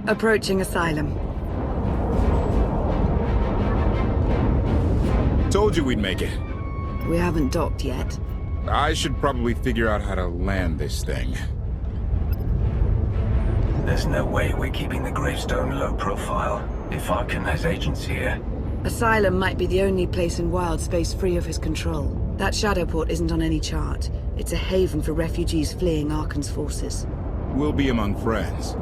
Approaching Asylum. Told you we'd make it. We haven't docked yet. I should probably figure out how to land this thing. There's no way we're keeping the gravestone low profile. If Arkin has agents here. Asylum might be the only place in wild space free of his control. That Shadowport isn't on any chart. It's a haven for refugees fleeing Arkin's forces. We'll be among friends.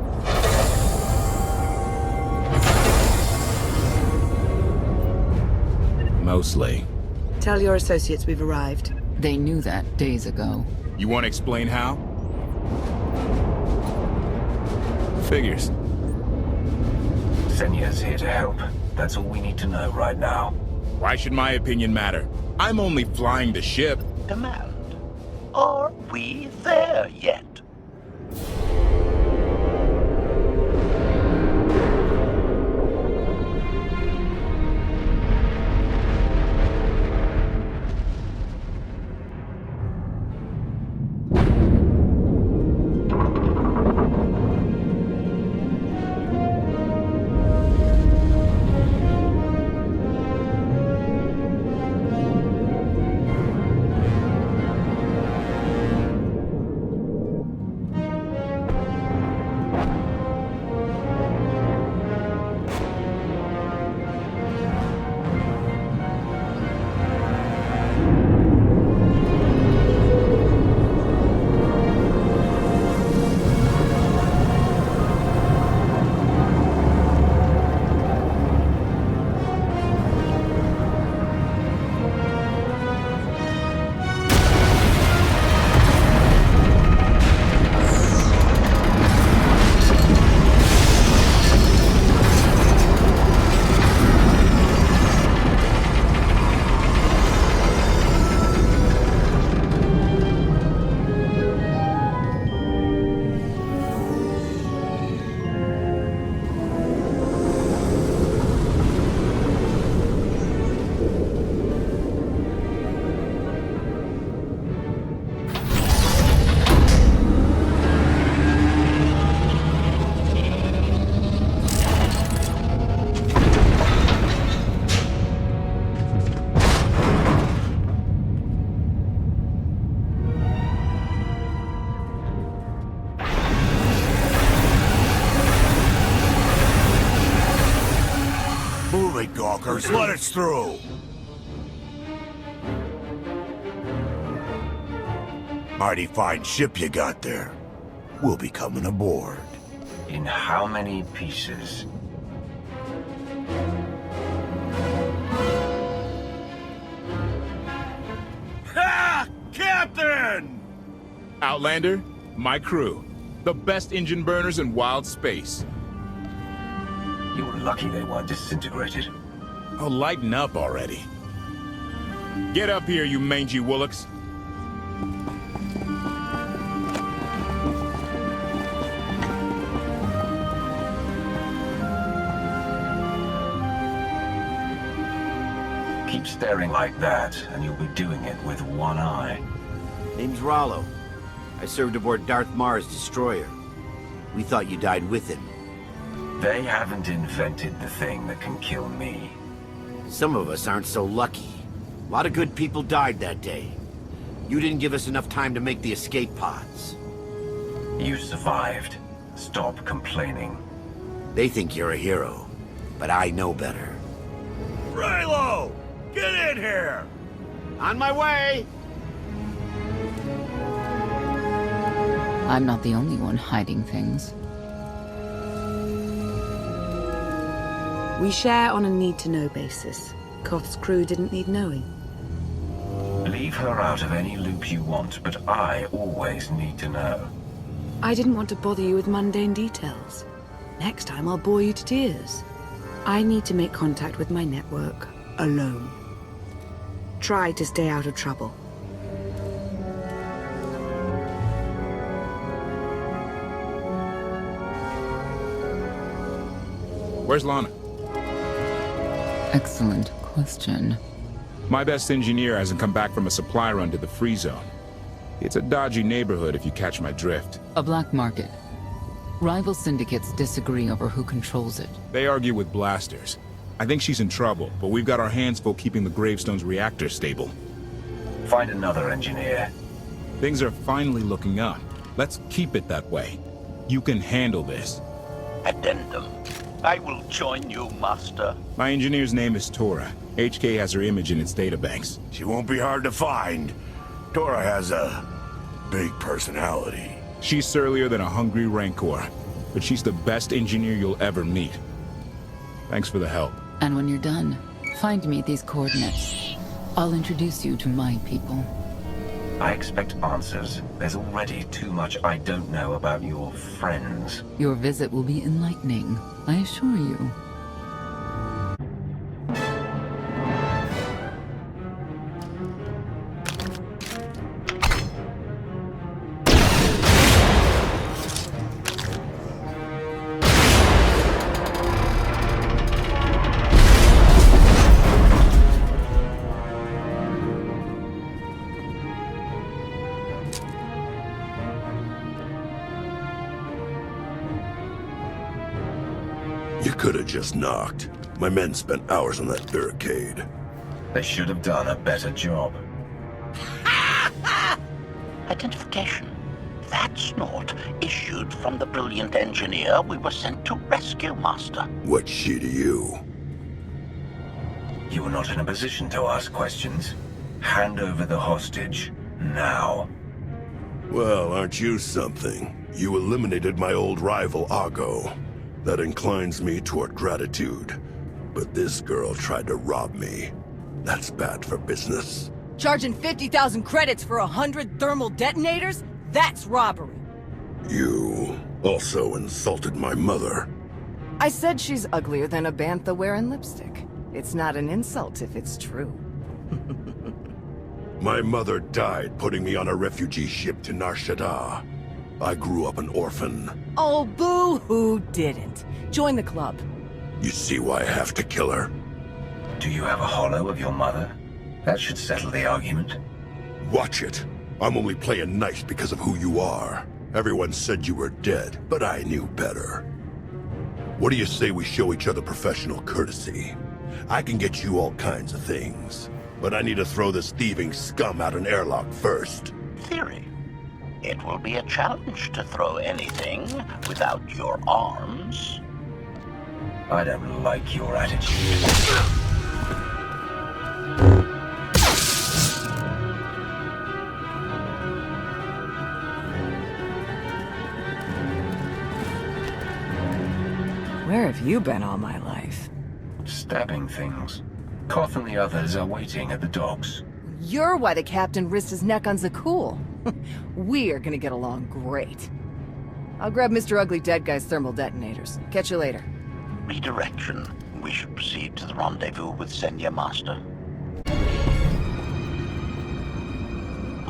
Mostly. Tell your associates we've arrived. They knew that days ago. You want to explain how? Figures. Senya's here to help. That's all we need to know right now. Why should my opinion matter? I'm only flying the ship. Command. Are we there yet? Gawkers, let us through! Mighty fine ship you got there. We'll be coming aboard. In how many pieces? Ha! Captain! Outlander, my crew. The best engine burners in wild space. You were lucky they weren't disintegrated. Oh, lighten up already. Get up here, you mangy woolocks. Keep staring like that, and you'll be doing it with one eye. Name's Rollo. I served aboard Darth Marr's destroyer. We thought you died with him. They haven't invented the thing that can kill me. Some of us aren't so lucky. A lot of good people died that day. You didn't give us enough time to make the escape pods. You survived. Stop complaining. They think you're a hero, but I know better. Raylo! Get in here! On my way! I'm not the only one hiding things. We share on a need-to-know basis. Koth's crew didn't need knowing. Leave her out of any loop you want, but I always need to know. I didn't want to bother you with mundane details. Next time I'll bore you to tears. I need to make contact with my network, alone. Try to stay out of trouble. Where's Lana? Excellent question. My best engineer hasn't come back from a supply run to the free zone. It's a dodgy neighborhood if you catch my drift. A black market. Rival syndicates disagree over who controls it. They argue with blasters. I think she's in trouble, but we've got our hands full keeping the Gravestone's reactor stable. Find another engineer. Things are finally looking up. Let's keep it that way. You can handle this. Addendum. I will join you, Master. My engineer's name is Tora. HK has her image in its databanks. She won't be hard to find. Tora has a big personality. She's surlier than a hungry rancor, but she's the best engineer you'll ever meet. Thanks for the help. And when you're done, find me at these coordinates. I'll introduce you to my people. I expect answers. There's already too much I don't know about your friends. Your visit will be enlightening, I assure you. You could have just knocked. My men spent hours on that barricade. They should have done a better job. Identification. That snort issued from the brilliant engineer we were sent to rescue, Master. What's she to you? You are not in a position to ask questions. Hand over the hostage. Now. Well, aren't you something? You eliminated my old rival, Argo. That inclines me toward gratitude. But this girl tried to rob me. That's bad for business. Charging 50,000 credits for 100 thermal detonators? That's robbery. You also insulted my mother. I said she's uglier than a bantha wearing lipstick. It's not an insult if it's true. My mother died putting me on a refugee ship to Nar Shaddaa. I grew up an orphan. Oh, boo-hoo didn't. Join the club. You see why I have to kill her? Do you have a holo of your mother? That should settle the argument. Watch it. I'm only playing nice because of who you are. Everyone said you were dead, but I knew better. What do you say we show each other professional courtesy? I can get you all kinds of things, but I need to throw this thieving scum out an airlock first. Theory. It will be a challenge to throw anything without your arms. I don't like your attitude. Where have you been all my life? Stabbing things. Koth and the others are waiting at the docks. You're why the captain risked his neck on Zakul. We're gonna get along great. I'll grab Mr. Ugly Dead Guy's thermal detonators. Catch you later. Redirection. We should proceed to the rendezvous with Senya Master.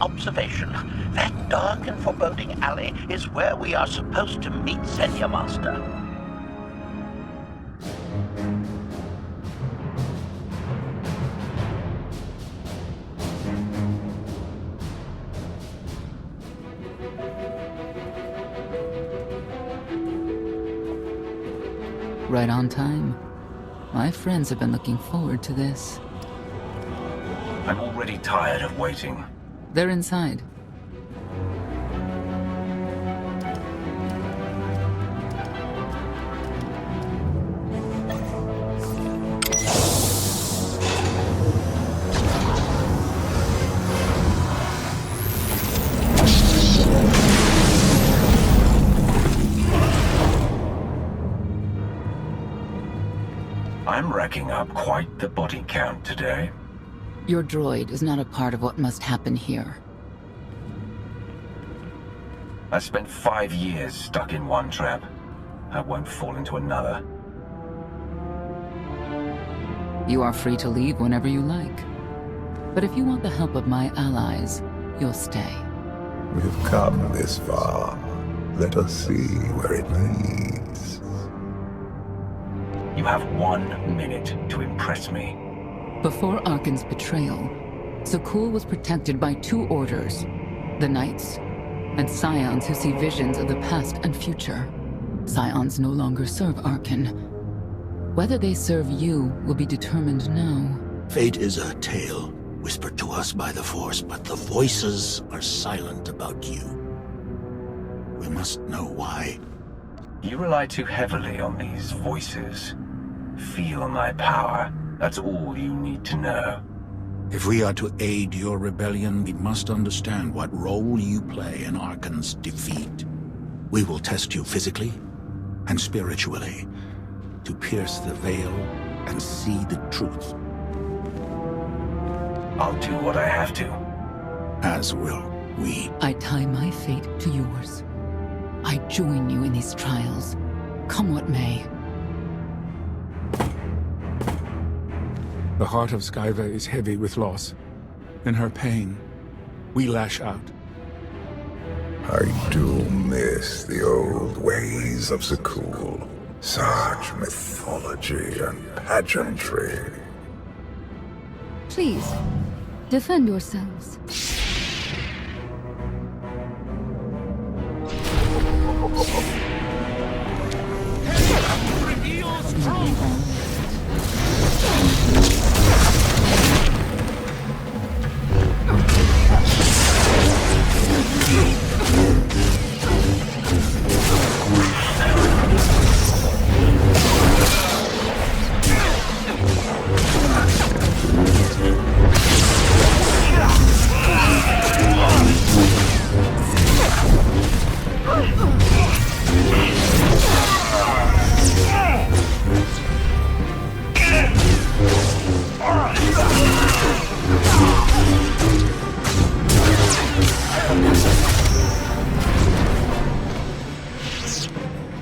Observation. That dark and foreboding alley is where we are supposed to meet Senya Master. Right on time. My friends have been looking forward to this. I'm already tired of waiting. They're inside. I'm racking up quite the body count today. Your droid is not a part of what must happen here. I spent 5 years stuck in one trap. I won't fall into another. You are free to leave whenever you like. But if you want the help of my allies, you'll stay. We've come this far. Let us see where it leads. You have 1 minute to impress me. Before Arkan's betrayal, Zakul was protected by 2 orders. The Knights, and Scions who see visions of the past and future. Scions no longer serve Arkan. Whether they serve you will be determined now. Fate is a tale whispered to us by the Force, but the voices are silent about you. We must know why. You rely too heavily on these voices. Feel my power. That's all you need to know. If we are to aid your rebellion, we must understand what role you play in Arkan's defeat. We will test you physically and spiritually to pierce the veil and see the truth. I'll do what I have to. As will we. I tie my fate to yours. I join you in these trials, come what may. The heart of Skyva is heavy with loss. In her pain, we lash out. I do miss the old ways of Zakul. Such mythology and pageantry. Please, defend yourselves.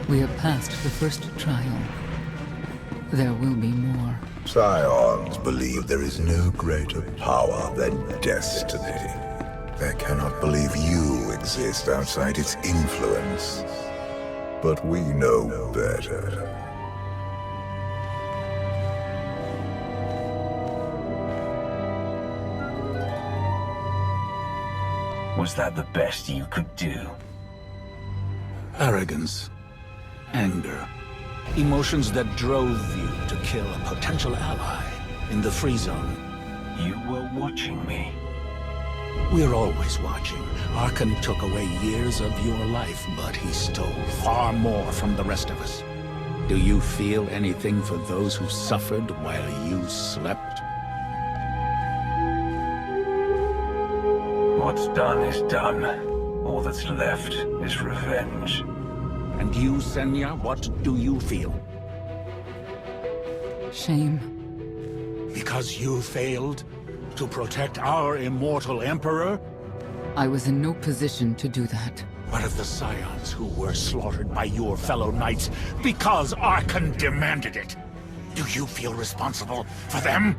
We are past the first trial. There will be more. Scions believe there is no greater power than destiny. They cannot believe you exist outside its influence. But we know better. Was that the best you could do? Arrogance. Anger. Emotions that drove you to kill a potential ally in the free zone. You were watching me. We're always watching. Arkan took away years of your life, but he stole far more from the rest of us. Do you feel anything for those who suffered while you slept? What's done is done. All that's left is revenge. And you, Senya, what do you feel? Shame. Because you failed to protect our immortal Emperor? I was in no position to do that. What of the Scions who were slaughtered by your fellow knights because Arkan demanded it? Do you feel responsible for them?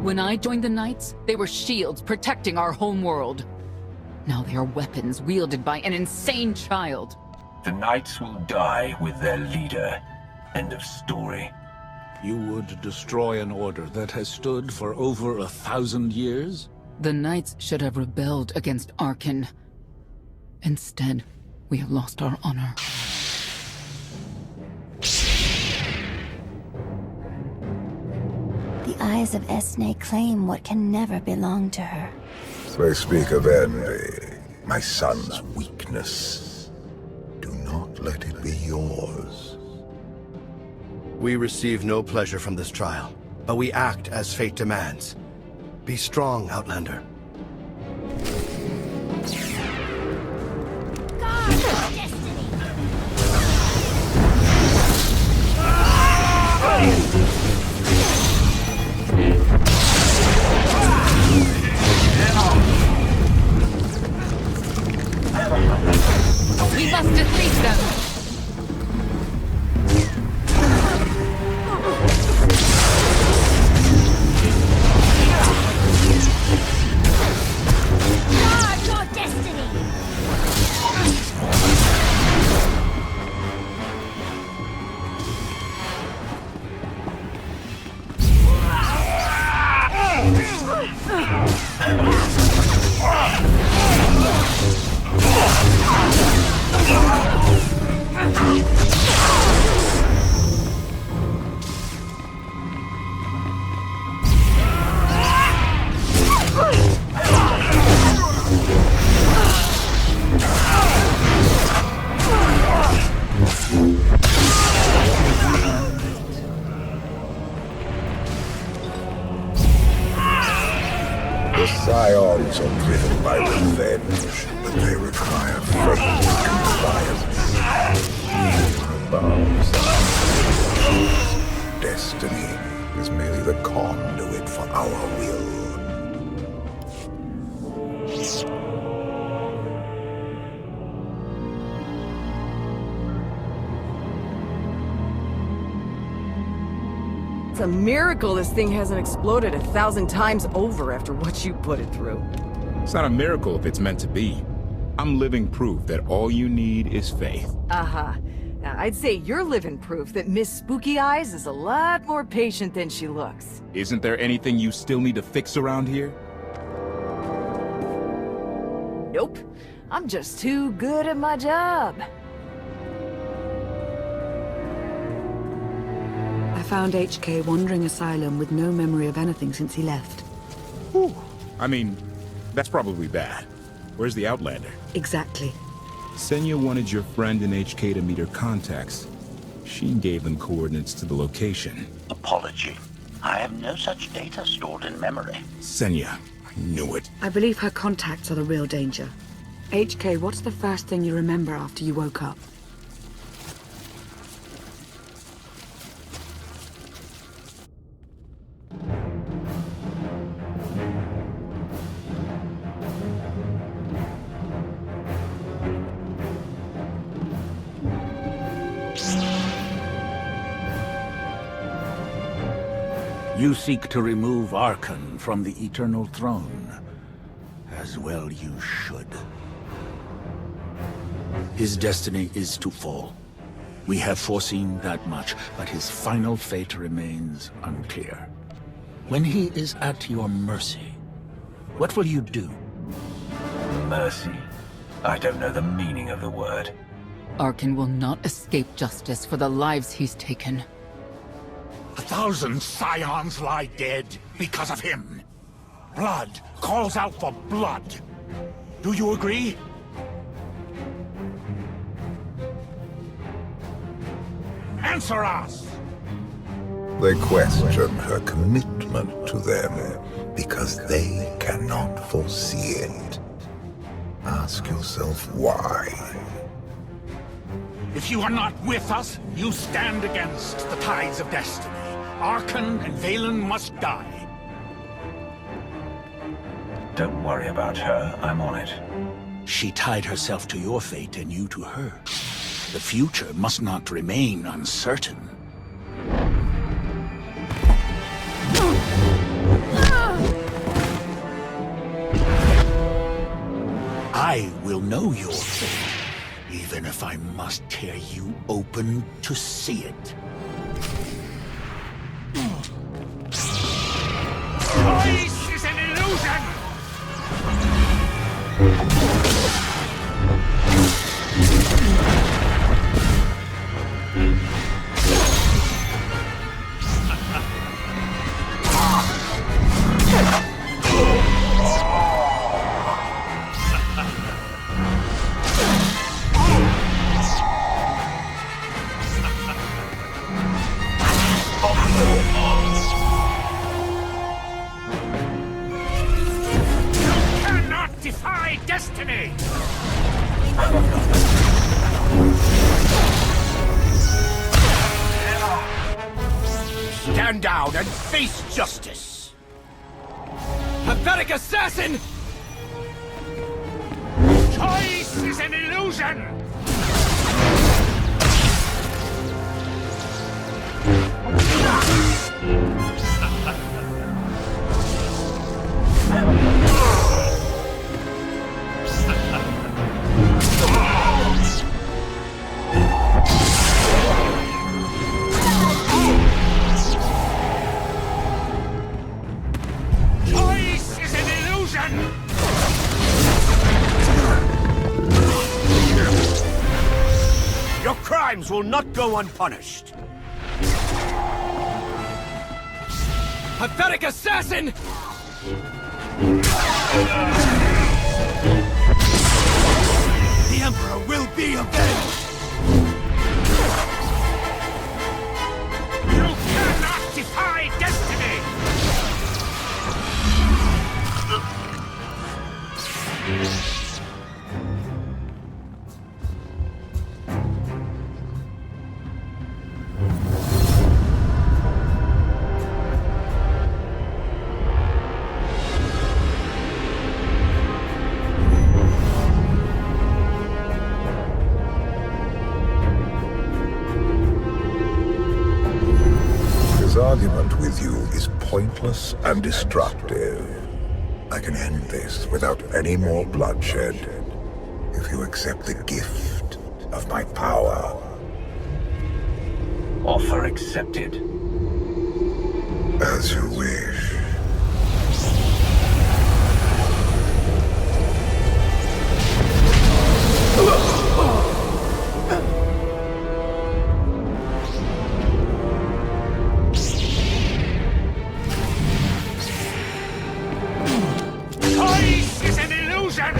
When I joined the Knights, they were shields protecting our homeworld. Now they are weapons wielded by an insane child. The Knights will die with their leader. End of story. You would destroy an order that has stood for over 1,000 years? The Knights should have rebelled against Arkan. Instead, we have lost our honor. The eyes of Esne claim what can never belong to her. They speak of envy, my son's weakness. Do not let it be yours. We receive no pleasure from this trial, but we act as fate demands. Be strong, Outlander. We must defeat them! gods are driven by revenge, but they require faith and compliance. You are destiny is merely the conduit for our will. It's a miracle this thing hasn't exploded 1,000 times over after what you put it through. It's not a miracle if it's meant to be. I'm living proof that all you need is faith. Uh-huh. Now, I'd say you're living proof that Miss Spooky Eyes is a lot more patient than she looks. Isn't there anything you still need to fix around here? Nope. I'm just too good at my job. I found HK wandering Asylum with no memory of anything since he left. Whew. I mean, that's probably bad. Where's the Outlander? Exactly. Senya wanted your friend in HK to meet her contacts. She gave them coordinates to the location. Apology. I have no such data stored in memory. Senya, I knew it. I believe her contacts are the real danger. HK, what's the first thing you remember after you woke up? You seek to remove Archon from the Eternal Throne. As well you should. His destiny is to fall. We have foreseen that much, but his final fate remains unclear. When he is at your mercy, what will you do? Mercy? I don't know the meaning of the word. Archon will not escape justice for the lives he's taken. 1,000 scions lie dead because of him. Blood calls out for blood. Do you agree? Answer us! They question her commitment to them because they cannot foresee it. Ask yourself why. If you are not with us, you stand against the tides of destiny. Archon and Valen must die. Don't worry about her, I'm on it. She tied herself to your fate and you to her. The future must not remain uncertain. I will know your fate, even if I must tear you open to see it. Choice is an illusion! Defy destiny! Stand down and face justice! Pathetic assassin! Choice is an illusion! Your crimes will not go unpunished. Pathetic assassin! The Emperor will be avenged! You cannot defy destiny! argument with you is pointless and destructive. I can end this without any more bloodshed, if you accept the gift of my power. Offer accepted. As you wish. Choice is an illusion!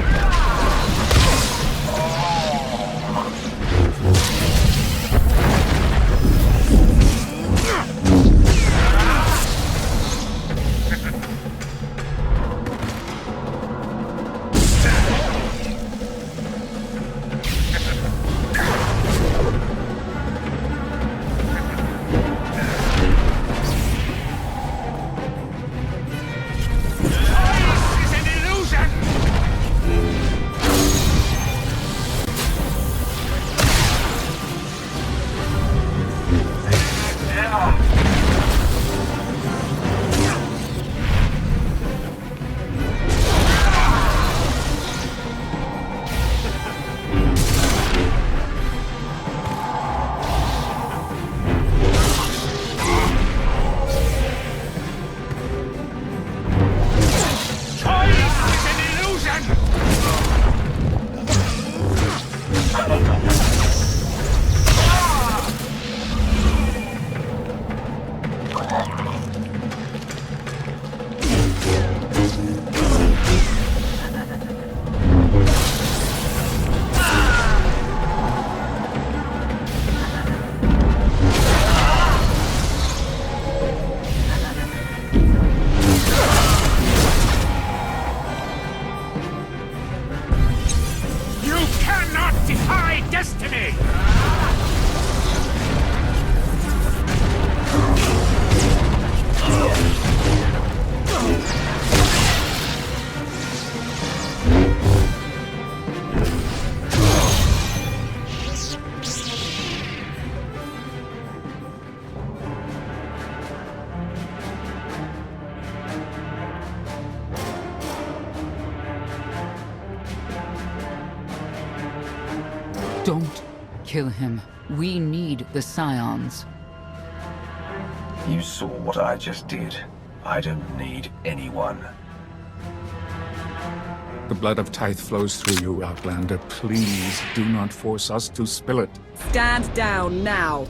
Don't kill him. We need the Scions. You saw what I just did. I don't need anyone. The blood of Tithe flows through you, Outlander. Please do not force us to spill it. Stand down now.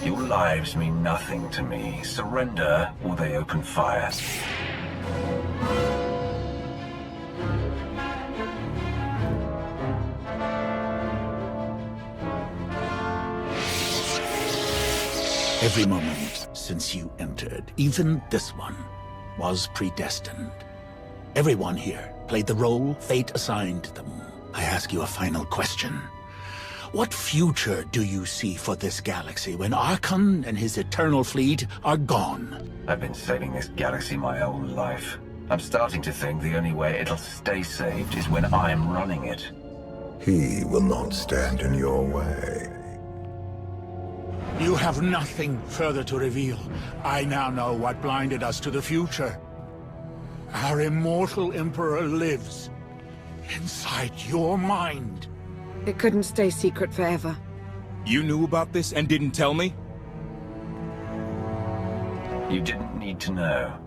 Your lives mean nothing to me. Surrender, or they open fire. Every moment since you entered, even this one, was predestined. Everyone here played the role fate assigned them. I ask you a final question. What future do you see for this galaxy when Archon and his eternal fleet are gone? I've been saving this galaxy my whole life. I'm starting to think the only way it'll stay saved is when I'm running it. He will not stand in your way. You have nothing further to reveal. I now know what blinded us to the future. Our immortal Emperor lives inside your mind. It couldn't stay secret forever. You knew about this and didn't tell me? You didn't need to know.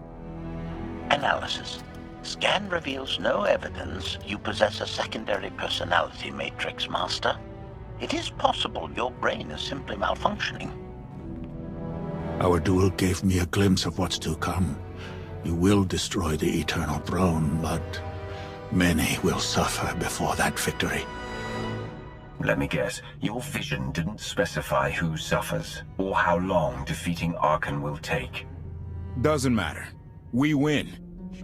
Analysis. Scan reveals no evidence you possess a secondary personality matrix, Master. It is possible your brain is simply malfunctioning. Our duel gave me a glimpse of what's to come. You will destroy the Eternal Throne, but many will suffer before that victory. Let me guess, your vision didn't specify who suffers, or how long defeating Archon will take. Doesn't matter. We win.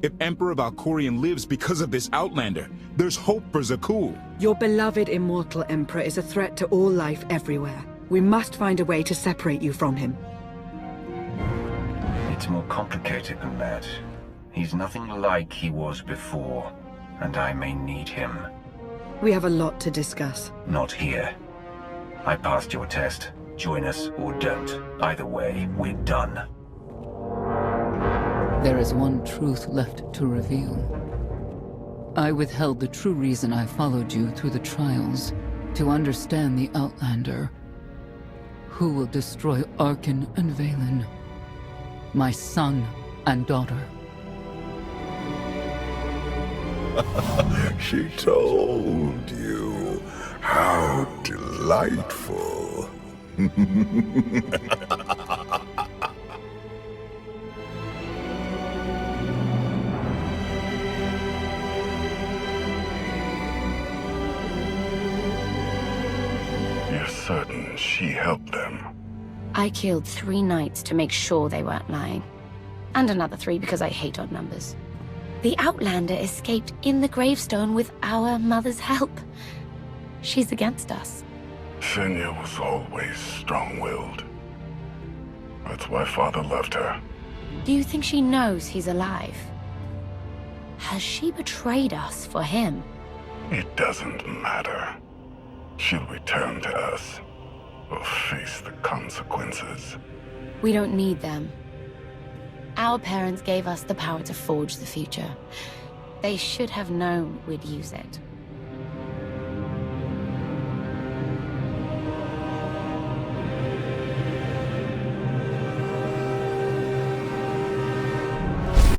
If Emperor Valkorion lives because of this Outlander, there's hope for Zakul. Your beloved immortal Emperor is a threat to all life everywhere. We must find a way to separate you from him. It's more complicated than that. He's nothing like he was before, and I may need him. We have a lot to discuss. Not here. I passed your test. Join us or don't. Either way, we're done. There is one truth left to reveal. I withheld the true reason I followed you through the trials, to understand the Outlander, who will destroy Arkin and Valen, my son and daughter. She told you. How delightful. You're certain she helped them? I killed 3 knights to make sure they weren't lying. And another 3 because I hate odd numbers. The Outlander escaped in the gravestone with our mother's help. She's against us. Senya was always strong-willed. That's why Father loved her. Do you think she knows he's alive? Has she betrayed us for him? It doesn't matter. She'll return to us, or face the consequences. We don't need them. Our parents gave us the power to forge the future. They should have known we'd use it.